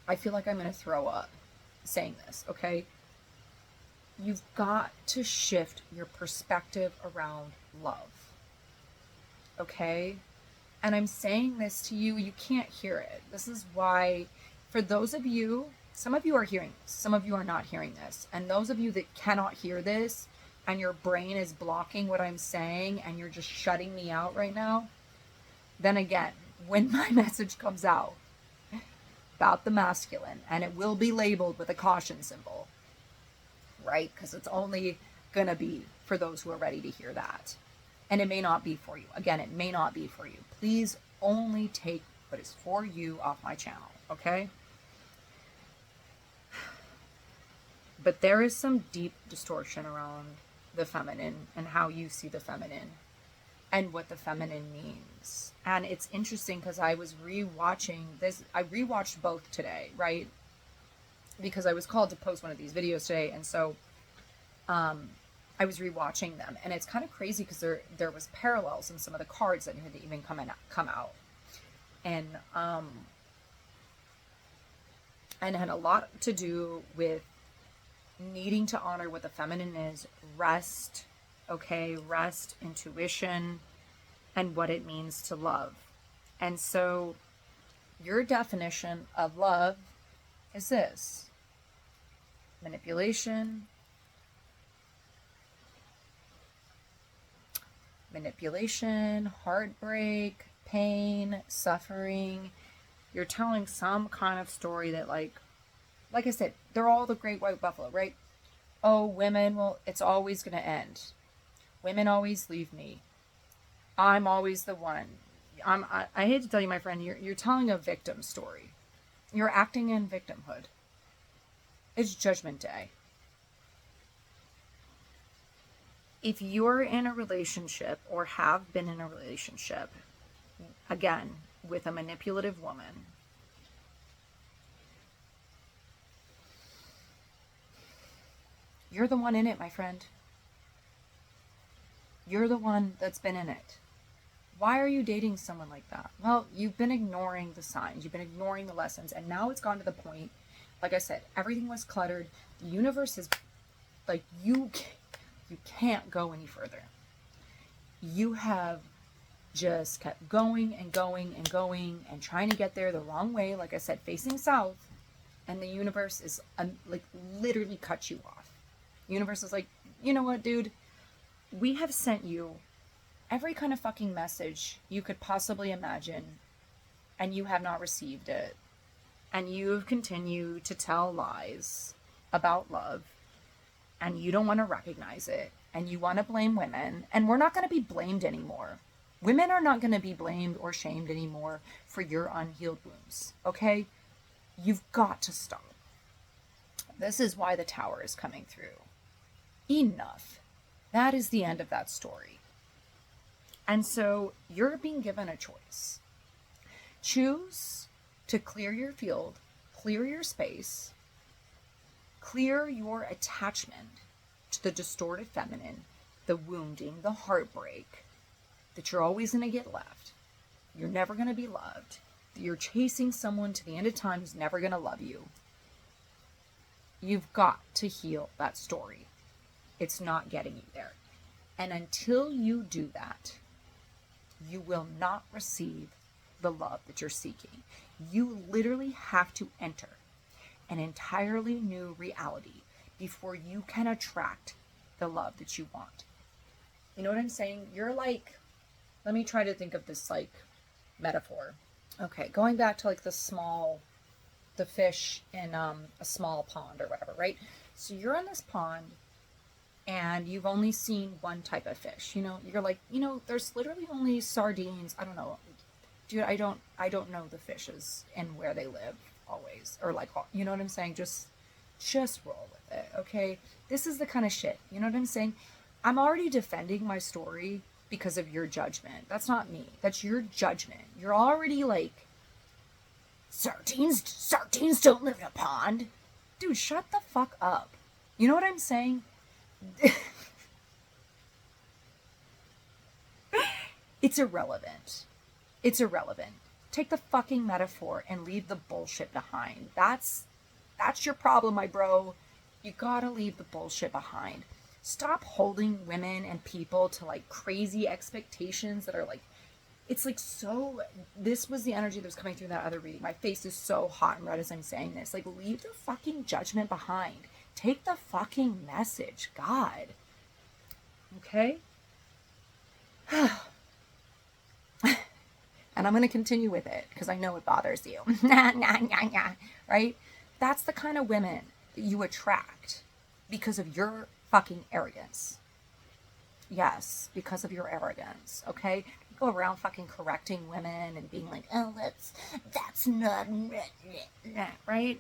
I feel like I'm going to throw up saying this, okay? You've got to shift your perspective around love, okay? And I'm saying this to you, you can't hear it. This is why, for those of you, some of you are hearing this, some of you are not hearing this. And those of you that cannot hear this and your brain is blocking what I'm saying and you're just shutting me out right now, then again, when my message comes out about the masculine, and it will be labeled with a caution symbol, right? Because it's only going to be for those who are ready to hear that. And it may not be for you. Again, it may not be for you. Please only take what is for you off my channel, okay? But there is some deep distortion around the feminine and how you see the feminine and what the feminine means. And it's interesting because I was rewatching this. I rewatched both today, right? Because I was called to post one of these videos today. And so I was rewatching them. And it's kind of crazy because there was parallels in some of the cards that had even come out. And it had a lot to do with needing to honor what the feminine is, rest, okay, rest, intuition, and what it means to love. And so your definition of love is this: manipulation, heartbreak, pain, suffering. You're telling some kind of story that, like I said, they're all the great white buffalo, right? Oh, women, well, it's always going to end. Women always leave me. I'm always the one. I hate to tell you, my friend, you're telling a victim story. You're acting in victimhood. It's Judgment Day. If you're in a relationship or have been in a relationship, again, with a manipulative woman, you're the one in it, my friend. You're the one that's been in it. Why are you dating someone like that? Well, you've been ignoring the signs. You've been ignoring the lessons. And now it's gone to the point, like I said, everything was cluttered. The universe has Like, you can't go any further. You have just kept going and going and going and trying to get there the wrong way, like I said, facing south, and the universe is like literally cut you off. The universe is like, you know what, dude, we have sent you every kind of fucking message you could possibly imagine, and you have not received it, and you've continued to tell lies about love, and you don't want to recognize it, and you want to blame women, and we're not going to be blamed anymore. Women are not going to be blamed or shamed anymore for your unhealed wounds, okay? You've got to stop. This is why the Tower is coming through. Enough. That is the end of that story. And so you're being given a choice. Choose to clear your field, clear your space, clear your attachment to the distorted feminine, the wounding, the heartbreak, that you're always going to get left. You're never going to be loved. You're chasing someone to the end of time who's never going to love you. You've got to heal that story. It's not getting you there. And until you do that, you will not receive the love that you're seeking. You literally have to enter an entirely new reality before you can attract the love that you want. You know what I'm saying? You're like, let me try to think of this like metaphor. Okay, going back to like the fish in a small pond or whatever, right? So you're in this pond and you've only seen one type of fish. You know, you're like, you know, there's literally only sardines. I don't know. Dude, I don't know the fishes and where they live always. Or like, you know what I'm saying? Just roll with it, okay? This is the kind of shit, you know what I'm saying? I'm already defending my story because of your judgment. That's not me. That's your judgment. You're already like, sardines don't live in a pond. Dude, shut the fuck up. You know what I'm saying? It's irrelevant. It's irrelevant. Take the fucking metaphor and leave the bullshit behind. That's your problem, my bro. You gotta leave the bullshit behind. Stop holding women and people to like crazy expectations that are like, it's like so, this was the energy that was coming through that other reading. My face is so hot and red as I'm saying this. Like, leave the fucking judgment behind. Take the fucking message. God. Okay? And I'm going to continue with it because I know it bothers you. Right? That's the kind of women that you attract because of your fucking arrogance. Yes, because of your arrogance. Okay? You go around fucking correcting women and being like, oh, that's not right?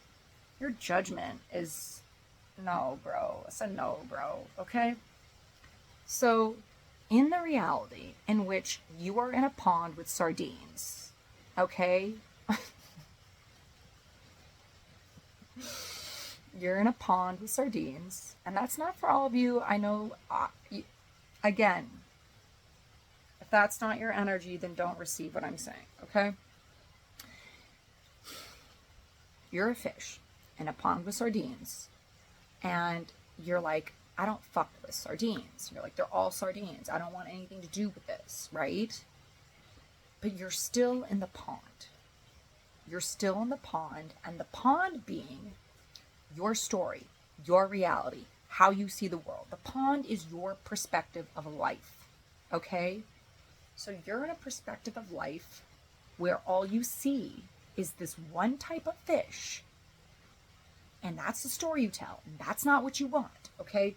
Your judgment is no, bro. It's a no, bro. Okay? So, in the reality in which you are in a pond with sardines, okay? You're in a pond with sardines, and that's not for all of you. I know, again, if that's not your energy, then don't receive what I'm saying, okay? You're a fish in a pond with sardines, and you're like, I don't fuck with sardines. You're like, they're all sardines. I don't want anything to do with this, right? But you're still in the pond. You're still in the pond, and the pond being your story, your reality, how you see the world. The pond is your perspective of life, okay? So you're in a perspective of life where all you see is this one type of fish, and that's the story you tell, and that's not what you want, okay?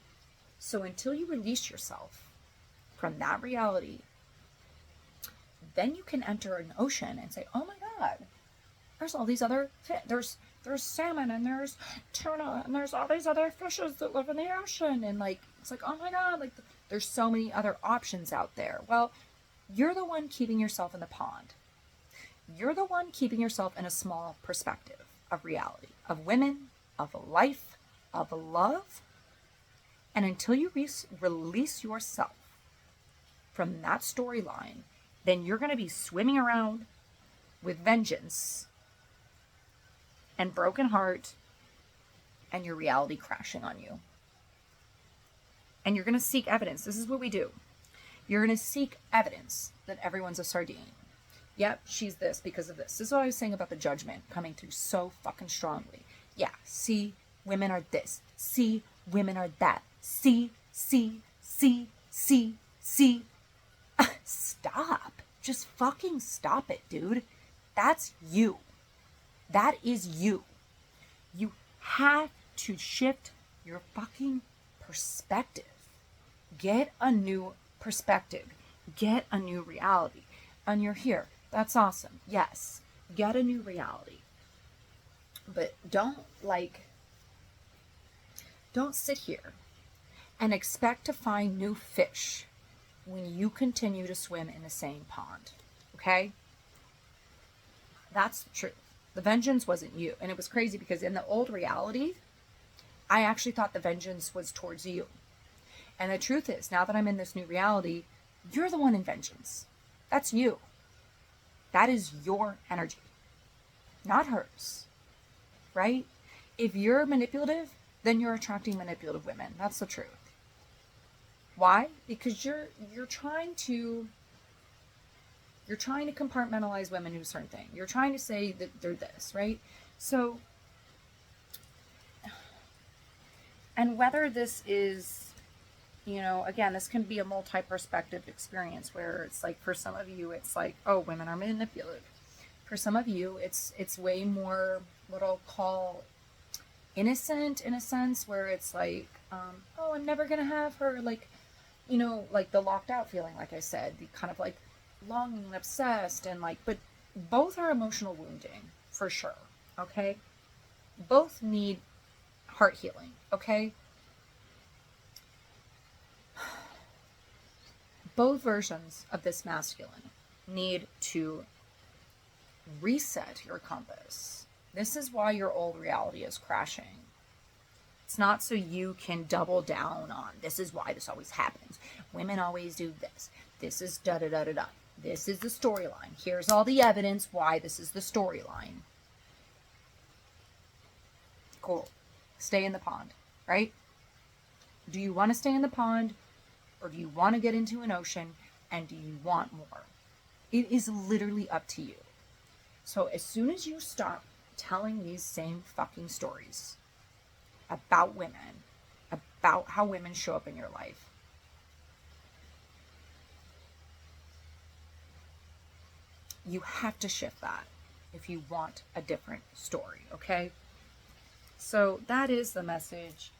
So until you release yourself from that reality, then you can enter an ocean and say, oh my God, there's all these other fish. There's salmon, and there's tuna, and there's all these other fishes that live in the ocean. And like, it's like, oh my God, like there's so many other options out there. Well, you're the one keeping yourself in the pond. You're the one keeping yourself in a small perspective of reality, of women, of life, of love. And until you release yourself from that storyline, then you're going to be swimming around with vengeance and broken heart and your reality crashing on you. And you're going to seek evidence. This is what we do. You're going to seek evidence that everyone's a sardine. Yep, she's this because of this. This is what I was saying about the judgment coming through so fucking strongly. Yeah, see, women are this. See, women are that. See. Stop. Just fucking stop it, dude. That's you. That is you. You have to shift your fucking perspective. Get a new perspective. Get a new reality. And you're here. That's awesome. Yes. Get a new reality. But don't sit here and expect to find new fish when you continue to swim in the same pond. Okay? That's the truth. The vengeance wasn't you. And it was crazy because in the old reality, I actually thought the vengeance was towards you. And the truth is, now that I'm in this new reality, you're the one in vengeance. That's you. That is your energy, not hers. Right? If you're manipulative, then you're attracting manipulative women. That's the truth. Why? Because you're trying to compartmentalize women who certain thing. You're trying to say that they're this, right? So, and whether this is, again, this can be a multi-perspective experience where it's like, for some of you, it's like, oh, women are manipulative. For some of you, it's way more what I'll call innocent in a sense, where it's like, oh, I'm never going to have her, like, like the locked out feeling, like I said, the kind of like longing and obsessed and like, but both are emotional wounding for sure. Okay. Both need heart healing. Okay. Both versions of this masculine need to reset your compass. This is why your old reality is crashing. It's not so you can double down on, this is why this always happens. Women always do this. This is da-da-da-da-da. This is the storyline. Here's all the evidence why this is the storyline. Cool. Stay in the pond, right? Do you want to stay in the pond, or do you want to get into an ocean, and do you want more? It is literally up to you. So as soon as you stop telling these same fucking stories about women, about how women show up in your life, you have to shift that if you want a different story, okay? So that is the message.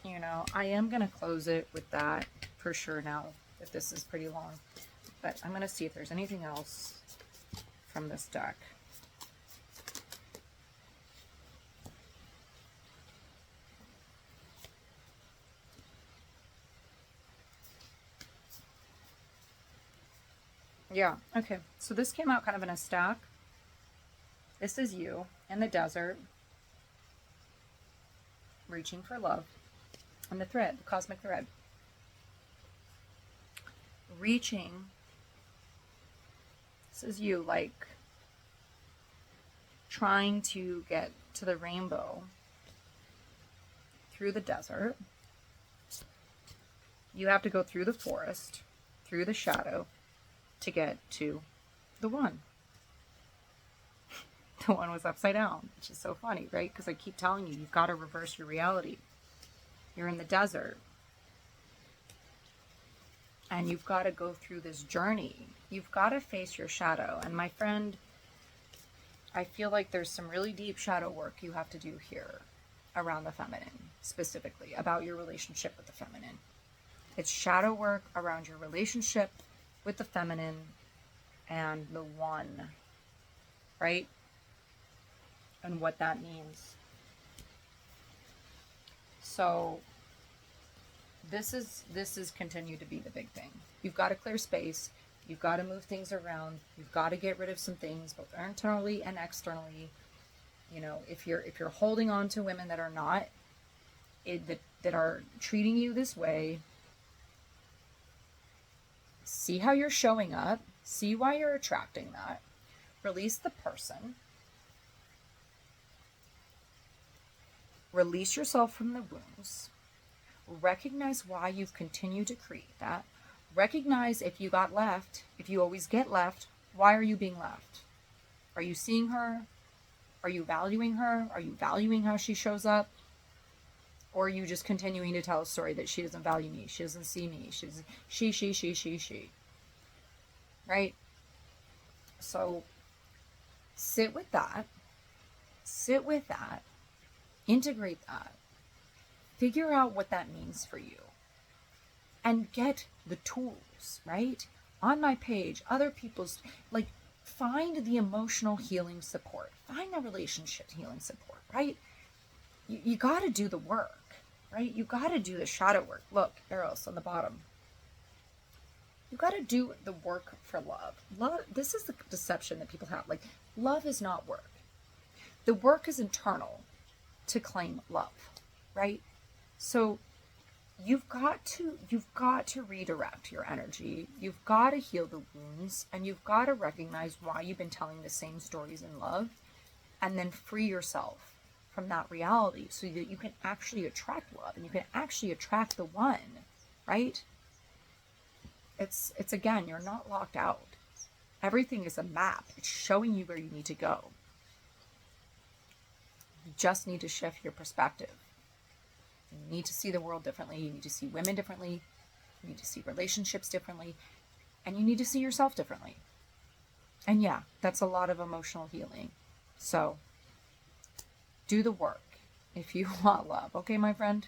I am going to close it with that for sure now, if this is pretty long. But I'm going to see if there's anything else from this deck. Yeah, okay. So this came out kind of in a stack. This is you in the desert, reaching for love. And the thread, the cosmic thread. Reaching. This is you, like, trying to get to the rainbow through the desert. You have to go through the forest, through the shadow, to get to the one. The one was upside down, which is so funny, right? Because I keep telling you, you've got to reverse your reality. You're in the desert. And you've got to go through this journey. You've got to face your shadow. And my friend, I feel like there's some really deep shadow work you have to do here around the feminine, specifically about your relationship with the feminine. It's shadow work around your relationship with the feminine and the one, right? And what that means. So this is continued to be the big thing. You've got to clear space. You've got to move things around. You've got to get rid of some things, both internally and externally. If you're holding on to women that are not, that are treating you this way, see how you're showing up. See why you're attracting that. Release the person. Release yourself from the wounds. recognize why you've continued to create that. Recognize if you got left, if you always get left, why are you being left? Are you seeing her? Are you valuing her? Are you valuing how she shows up? Or are you just continuing to tell a story that she doesn't value me, she doesn't see me, she. Right? So sit with that. Sit with that. Integrate that. Figure out what that means for you. And get the tools, right? On my page, other people's, like, find the emotional healing support. Find the relationship healing support, right? You got to do the work, right? You got to do the shadow work. Look, arrows on the bottom. You got to do the work for love. Love, this is the deception that people have. Like, love is not work. The work is internal to claim love, right? So you've got to redirect your energy. You've got to heal the wounds, and you've got to recognize why you've been telling the same stories in love, and then free yourself from that reality so that you can actually attract love and you can actually attract the one, right? It's again, you're not locked out. Everything is a map. It's showing you where you need to go. You just need to shift your perspective. You need to see the world differently. You need to see women differently. You need to see relationships differently. And you need to see yourself differently. And yeah, that's a lot of emotional healing. So do the work if you want love. Okay, my friend?